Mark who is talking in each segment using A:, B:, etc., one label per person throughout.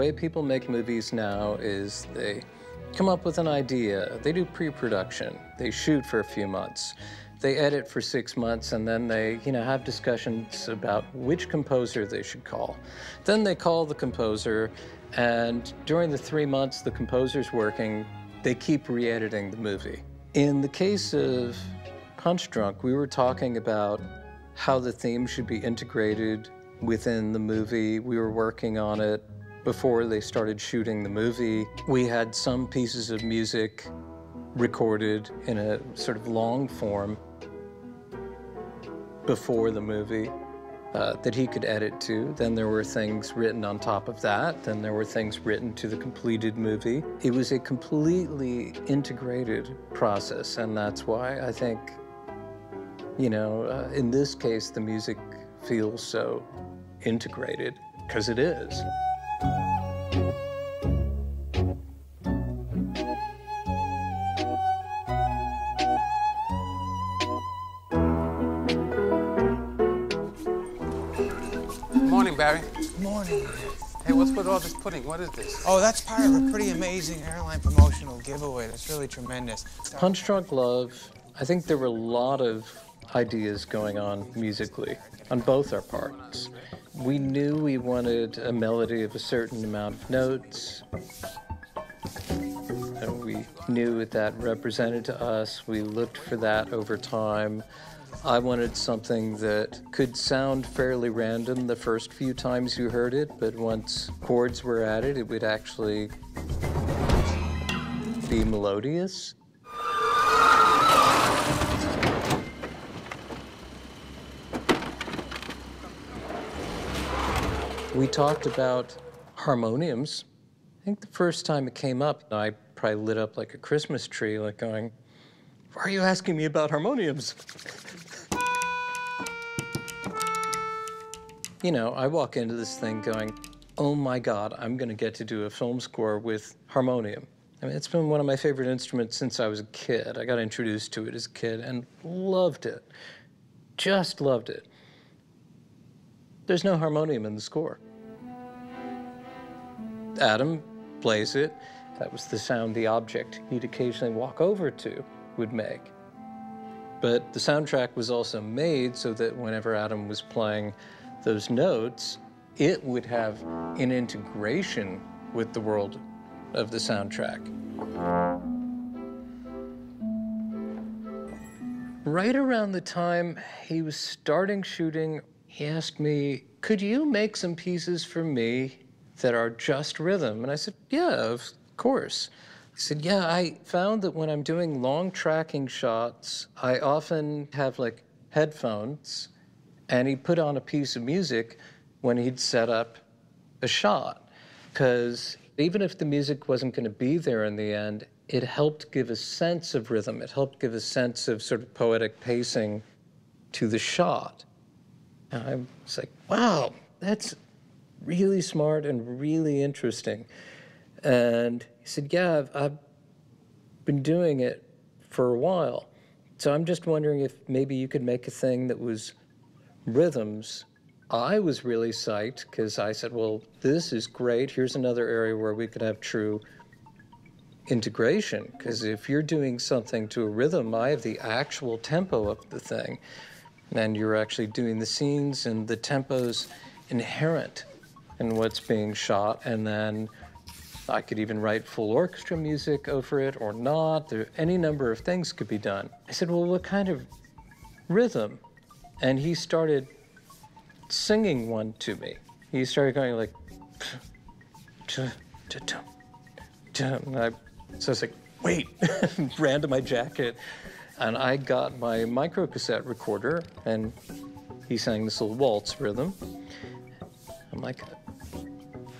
A: way people make movies now is they come up with an idea, they do pre-production, they shoot for a few months, they edit for 6 months, and then they, have discussions about which composer they should call. Then they call the composer, and during the 3 months the composer's working, they keep re-editing the movie. In the case of Punch Drunk, we were talking about how the theme should be integrated within the movie. We were working on it before they started shooting the movie. We had some pieces of music recorded in a sort of long form before the movie that he could edit to. Then there were things written on top of that. Then there were things written to the completed movie. It was a completely integrated process, and that's why I think, in this case, the music feels so integrated, because it is.
B: Morning, Barry.
C: Morning.
B: Hey, what's with all this pudding? What is this?
C: Oh, that's part of a pretty amazing airline promotional giveaway. That's really tremendous.
A: Punch Drunk Love, I think there were a lot of ideas going on musically on both our parts. We knew we wanted a melody of a certain amount of notes. And we knew what that represented to us. We looked for that over time. I wanted something that could sound fairly random the first few times you heard it, but once chords were added, it would actually be melodious. We talked about harmoniums. I think the first time it came up, I probably lit up like a Christmas tree, like going, "Why are you asking me about harmoniums?" I walk into this thing going, oh my God, I'm gonna get to do a film score with harmonium. I mean, it's been one of my favorite instruments since I was a kid. I got introduced to it as a kid and loved it. Just loved it. There's no harmonium in the score. Adam plays it. That was the sound the object he'd occasionally walk over to would make. But the soundtrack was also made so that whenever Adam was playing those notes, it would have an integration with the world of the soundtrack. Right around the time he was starting shooting, he asked me, could you make some pieces for me that are just rhythm? And I said, yeah, of course. He said, yeah, I found that when I'm doing long tracking shots, I often have like headphones, and he'd put on a piece of music when he'd set up a shot. Because even if the music wasn't going to be there in the end, it helped give a sense of rhythm. It helped give a sense of sort of poetic pacing to the shot. And I was like, wow, that's really smart and really interesting. And he said, yeah, I've been doing it for a while. So I'm just wondering if maybe you could make a thing that was rhythms. I was really psyched because I said, well, this is great. Here's another area where we could have true integration. Because if you're doing something to a rhythm, I have the actual tempo of the thing. And you're actually doing the scenes, and the tempo's inherent in what's being shot. And then I could even write full orchestra music over it or not. Any number of things could be done. I said, well, what kind of rhythm? And he started singing one to me. He started going like, and so I was like, wait, ran to my jacket, and I got my micro cassette recorder, and he sang this little waltz rhythm. I'm like,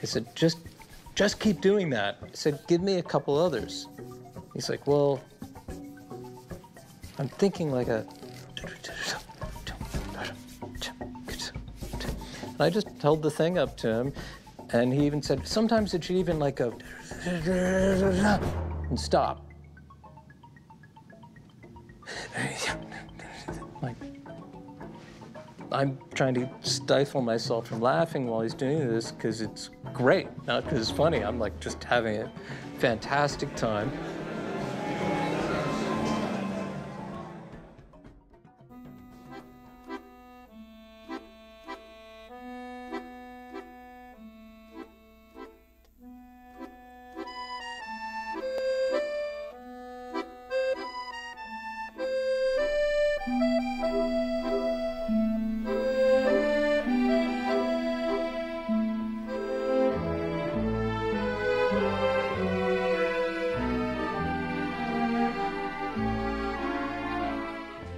A: I said, just keep doing that. I said, give me a couple others. He's like, well, I'm thinking like a, and I just held the thing up to him, and he even said, sometimes it should even like go, and stop. Like, I'm trying to stifle myself from laughing while he's doing this because it's great, not because it's funny. I'm like just having a fantastic time.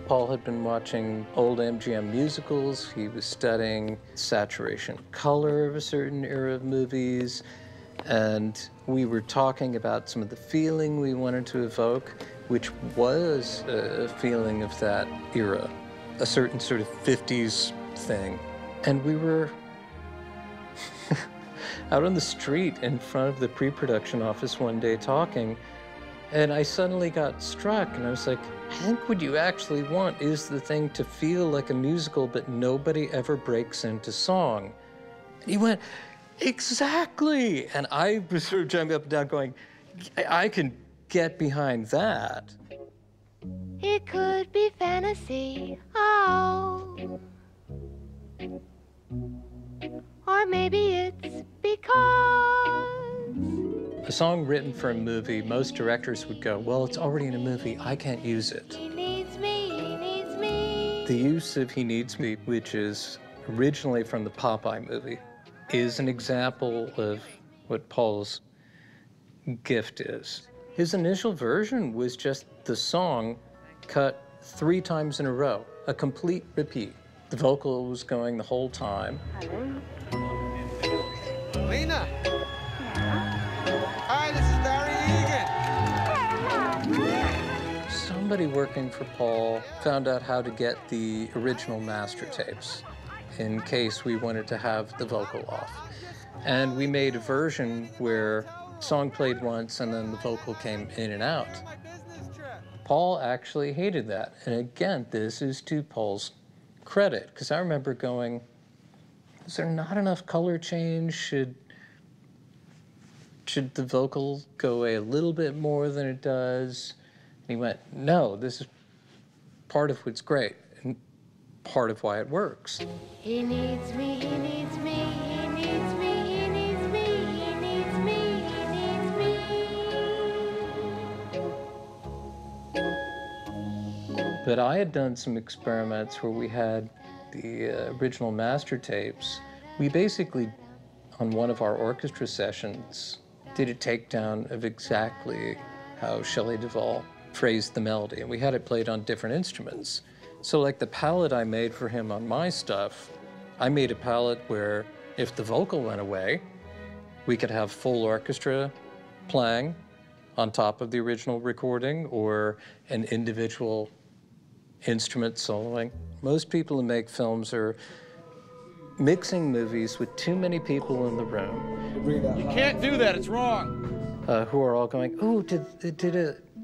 A: Paul had been watching old MGM musicals. He was studying saturation color of a certain era of movies. And we were talking about some of the feeling we wanted to evoke, which was a feeling of that era, a certain sort of 50s thing. And we were out on the street in front of the pre-production office one day talking, and I suddenly got struck, and I was like, I think what you actually want is the thing to feel like a musical, but nobody ever breaks into song. And he went, exactly! And I was sort of jumping up and down going, I can get behind that.
D: It could be fantasy, oh. Or maybe it's because...
A: A song written for a movie, most directors would go, well, it's already in a movie, I can't use it.
D: He needs me, he needs me.
A: The use of He Needs Me, which is originally from the Popeye movie, is an example of what Paul's gift is. His initial version was just the song cut 3 times in a row, a complete repeat. The vocal was going the whole time.
C: Lena! Hi, this is Barry Egan.
A: Somebody working for Paul found out how to get the original master tapes in case we wanted to have the vocal off. And we made a version where song played once and then the vocal came in and out. Paul actually hated that. And again, this is to Paul's credit, because I remember going, is there not enough color change? Should the vocal go away a little bit more than it does? And he went, no, this is part of what's great and part of why it works.
D: He needs me, he needs me, he needs me, he needs me, he needs me, he needs me.
A: But I had done some experiments where we had the original master tapes. We basically, on one of our orchestra sessions, did a takedown of exactly how Shelley Duvall phrased the melody, and we had it played on different instruments. So like the palette I made for him on my stuff, I made a palette where if the vocal went away, we could have full orchestra playing on top of the original recording or an individual instrument soloing. Most people who make films are mixing movies with too many people in the room.
E: You can't do that, it's wrong.
A: Who are all going, oh, did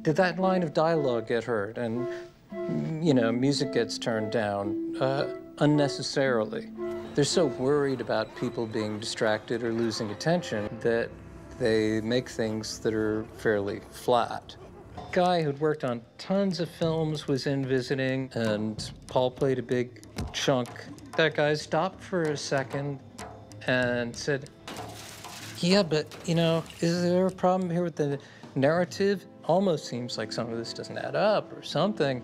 A: that line of dialogue get heard? And, you know, music gets turned down unnecessarily. They're so worried about people being distracted or losing attention that they make things that are fairly flat. A guy who'd worked on tons of films was in visiting, and Paul played a big chunk. That guy stopped for a second and said, yeah, but, you know, is there a problem here with the narrative? Almost seems like some of this doesn't add up or something.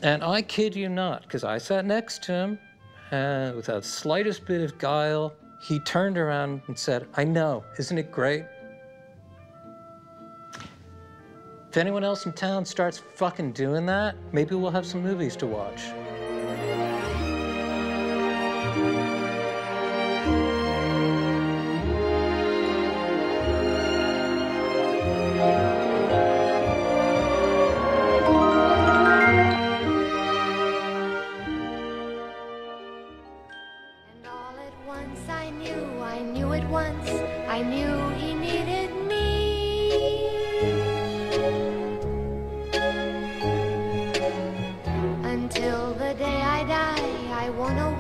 A: And I kid you not, because I sat next to him, and without the slightest bit of guile, he turned around and said, I know, isn't it great? If anyone else in town starts fucking doing that, maybe we'll have some movies to watch.
D: Until the day I die, I wanna